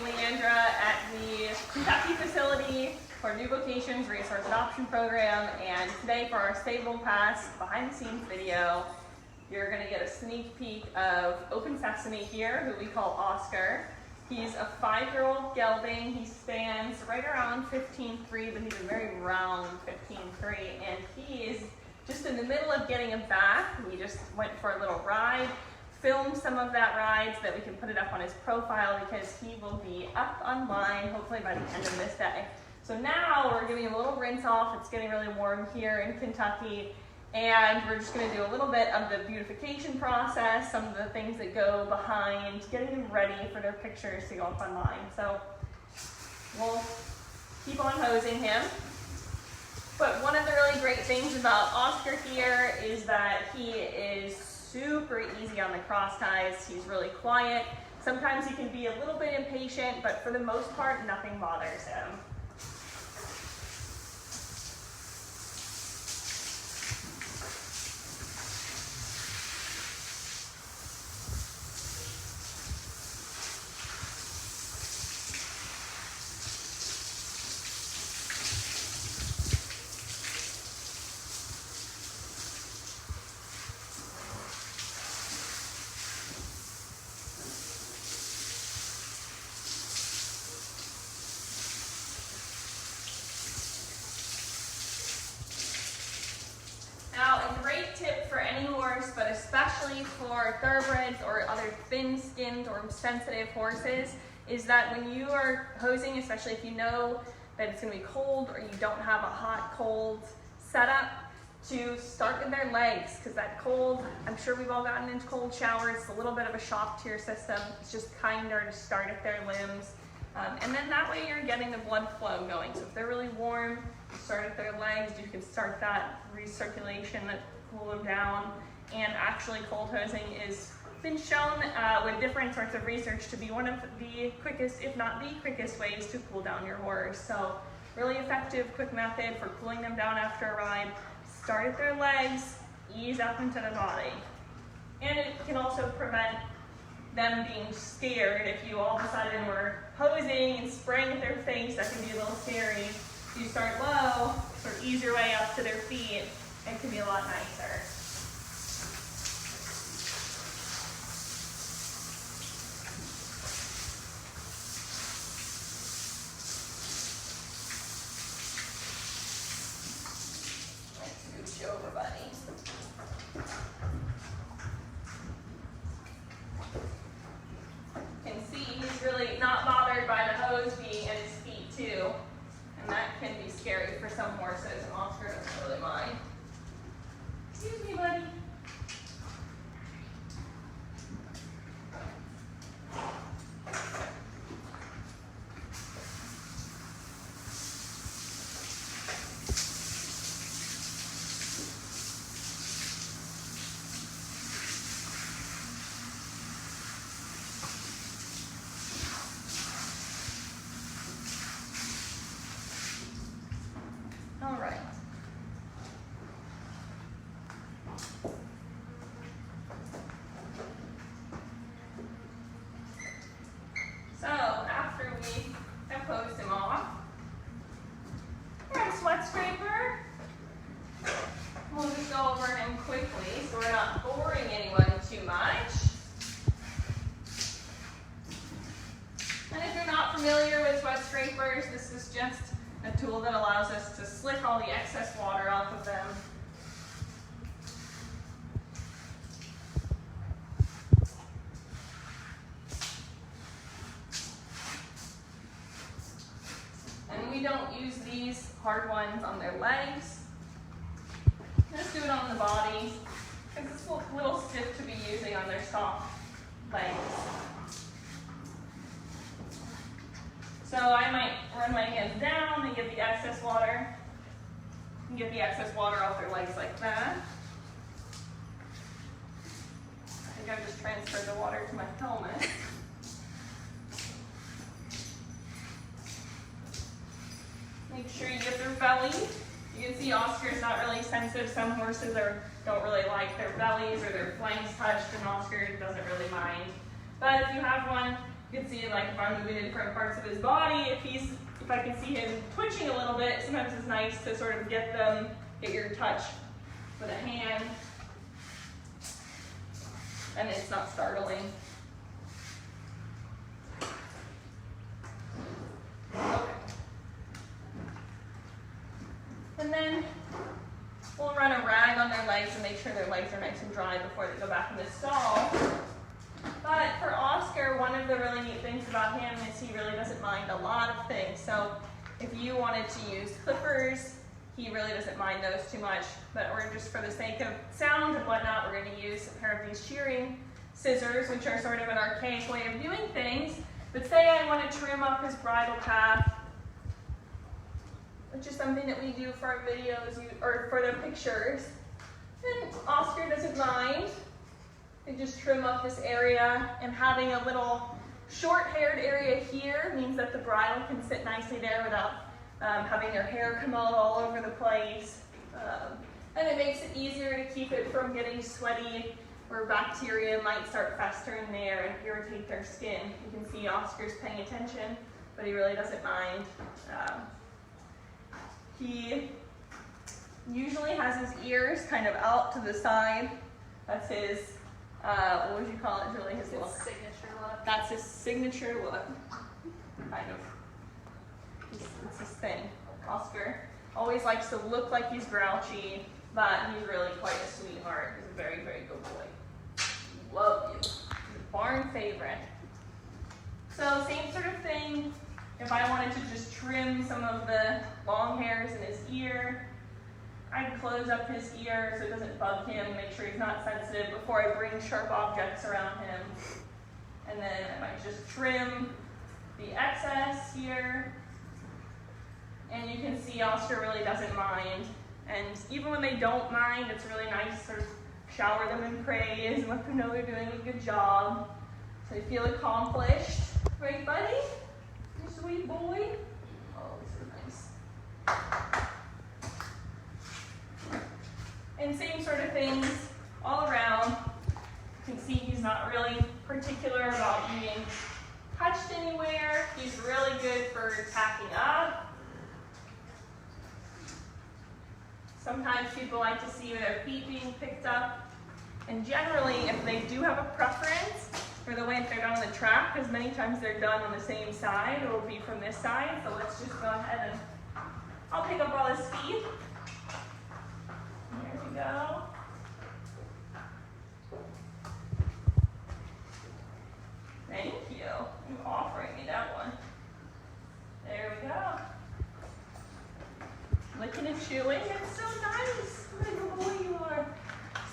Leandra at the Kentucky facility for new Vocations Racehorse Adoption Program, and today for our Stable Pass behind the scenes video, you're going to get a sneak peek of Open Sesame here, who we call Oscar. He's a 5-year-old gelding. He stands right around 15.3, but he's a very round 15.3, and he is just in the middle of getting a bath. We just went for a little ride, filmed some of that ride so that we can put it up on his profile because he will be up online hopefully by the end of this day. So now we're giving him a little rinse off. It's getting really warm here in Kentucky, and we're just going to do a little bit of the beautification process, some of the things that go behind getting them ready for their pictures to go up online. So we'll keep on hosing him. But one of the really great things about Oscar here is that he is super easy on the cross ties. He's really quiet. Sometimes he can be a little bit impatient, but for the most part, nothing bothers him. Now, a great tip for any horse, but especially for thoroughbreds or other thin-skinned or sensitive horses, is that when you are hosing, especially if you know that it's going to be cold or you don't have a hot-cold setup, to start with their legs, because that cold, I'm sure we've all gotten into cold showers, it's a little bit of a shock to your system. It's just kinder to start at their limbs. And then that way you're getting the blood flow going. So if they're really warm, you start at their legs, you can start that recirculation, that cool them down. And actually cold hosing has been shown with different sorts of research to be one of the quickest, if not the quickest ways to cool down your horse. So really effective, quick method for cooling them down after a ride. Start at their legs, ease up into the body. And it can also prevent them being scared. If you all of a sudden were hosing and spraying at their face, that can be a little scary. If you start low, sort of ease your way up to their feet, it can be a lot nicer. Let's scooch you over, buddy. Really not bothered by the hose being at his feet too, and that can be scary for some horses, and Oscar doesn't really mind. Excuse me, buddy. All right. So after we have hosed him off, we're going to sweat scraper. We'll just go over him quickly so we're not boring anyone too much. And if you're not familiar with sweat scrapers, this is just a tool that allows us to slick all the excess water off of them. And we don't use these hard ones on their legs. Just do it on the body, because it's a little stiff to be using on their soft legs. So I might run my hands down and get the excess water, and get the excess water off their legs like that. I think I've just transferred the water to my helmet. Make sure you get their belly. You can see Oscar's not really sensitive. Some horses don't really like their bellies or their flanks touched, and Oscar doesn't really mind. But if you have one You can see like if I'm moving in different parts of his body, if I can see him twitching a little bit, sometimes it's nice to sort of get your touch with a hand, and it's not startling. Okay. And then we'll run a rag on their legs and make sure their legs are nice and dry before they go back in the stall. But for Oscar, one of the really neat things about him is he really doesn't mind a lot of things. So if you wanted to use clippers, he really doesn't mind those too much. But we're just for the sake of sound and whatnot, we're going to use a pair of these shearing scissors, which are sort of an archaic way of doing things. But say I want to trim up his bridle path, which is something that we do for our videos or for the pictures. And Oscar doesn't mind. They just trim up this area, and having a little short-haired area here means that the bridle can sit nicely there without having their hair come out all over the place. And it makes it easier to keep it from getting sweaty, where bacteria might start festering there and irritate their skin. You can see Oscar's paying attention, but he really doesn't mind. He usually has his ears kind of out to the side. That's his, what would you call it, Julie? His look. Signature look. That's his signature look, kind of. It's his thing. Oscar always likes to look like he's grouchy, but he's really quite a sweetheart. He's a very, very good boy. Love you. He's a barn favorite. So same sort of thing. If I wanted to just trim some of the long hairs in his ear, I'd close up his ear so it doesn't bug him, make sure he's not sensitive before I bring sharp objects around him. And then I might just trim the excess here. And you can see Oscar really doesn't mind. And even when they don't mind, it's really nice to sort of shower them in praise and let them know they're doing a good job. So they feel accomplished. Right, buddy? You sweet boy. Oh, this is nice. And same sort of things all around. You can see he's not really particular about being touched anywhere. He's really good for tacking up. Sometimes people like to see their feet being picked up. And generally, if they do have a preference for the way that they're done on the track, because many times they're done on the same side, it will be from this side. So let's just go ahead and I'll pick up all his feet. There we go. Thank you. You offering me that one. There we go. Licking and chewing. It's so nice. What a good boy you are.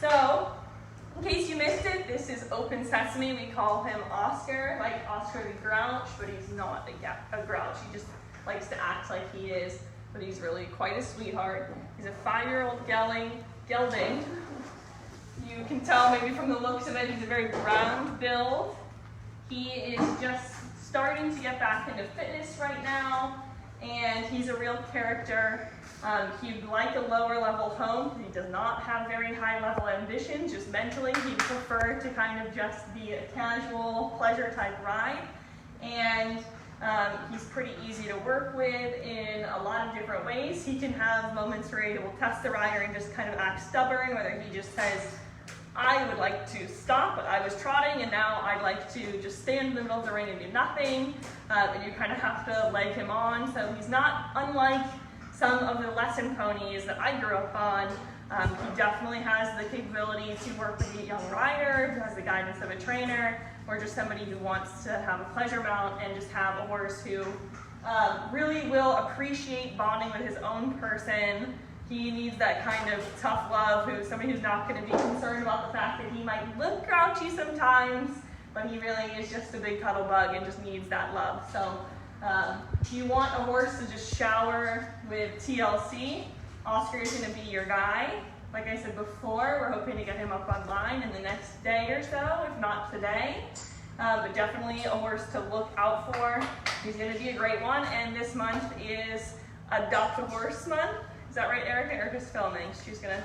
So, in case you missed it, this is Open Sesame. We call him Oscar, like Oscar the Grouch, but he's not a grouch. He just likes to act like he is, but he's really quite a sweetheart. He's a 5-year-old gelding. You can tell maybe from the looks of it, he's a very round build. He is just starting to get back into fitness right now, and he's a real character. He'd like a lower level home. He does not have very high level ambitions, just mentally. He'd prefer to kind of just be a casual pleasure type ride. And he's pretty easy to work with in a lot of different ways. He can have moments where he will test the rider and just kind of act stubborn, whether he just says, I would like to stop, but I was trotting and now I'd like to just stand in the middle of the ring and do nothing. And you kind of have to leg him on. So he's not unlike some of the lesson ponies that I grew up on. He definitely has the capability to work with a young rider, who has the guidance of a trainer, or just somebody who wants to have a pleasure mount and just have a horse who really will appreciate bonding with his own person. He needs that kind of tough love, somebody who's not going to be concerned about the fact that he might look grouchy sometimes, but he really is just a big cuddle bug and just needs that love. So if you want a horse to just shower with TLC, Oscar is going to be your guy. Like I said before, we're hoping to get him up online in the next day or so, if not today. But definitely a horse to look out for. He's going to be a great one, and this month is Adopt a Horse Month. Is that right, Erica? Erica's filming. She's going to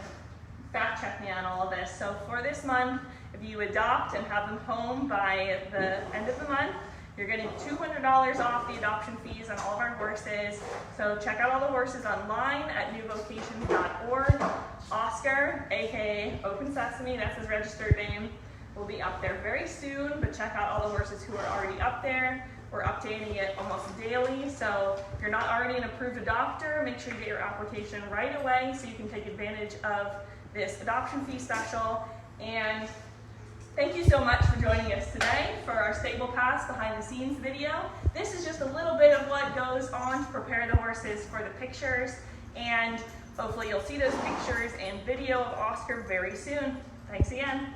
fact check me on all of this. So for this month, if you adopt and have them home by the end of the month, You're getting $200 off the adoption fees on all of our horses. So check out all the horses online at newvocations.org. Oscar, aka Open Sesame, that's his registered name, will be up there very soon, but check out all the horses who are already up there. We're updating it almost daily, so if you're not already an approved adopter, make sure you get your application right away so you can take advantage of this adoption fee special. And thank you so much for joining us today for our Stable Pass behind the scenes video. This is just a little bit of what goes on to prepare the horses for the pictures, and hopefully you'll see those pictures and video of Oscar very soon. Thanks again.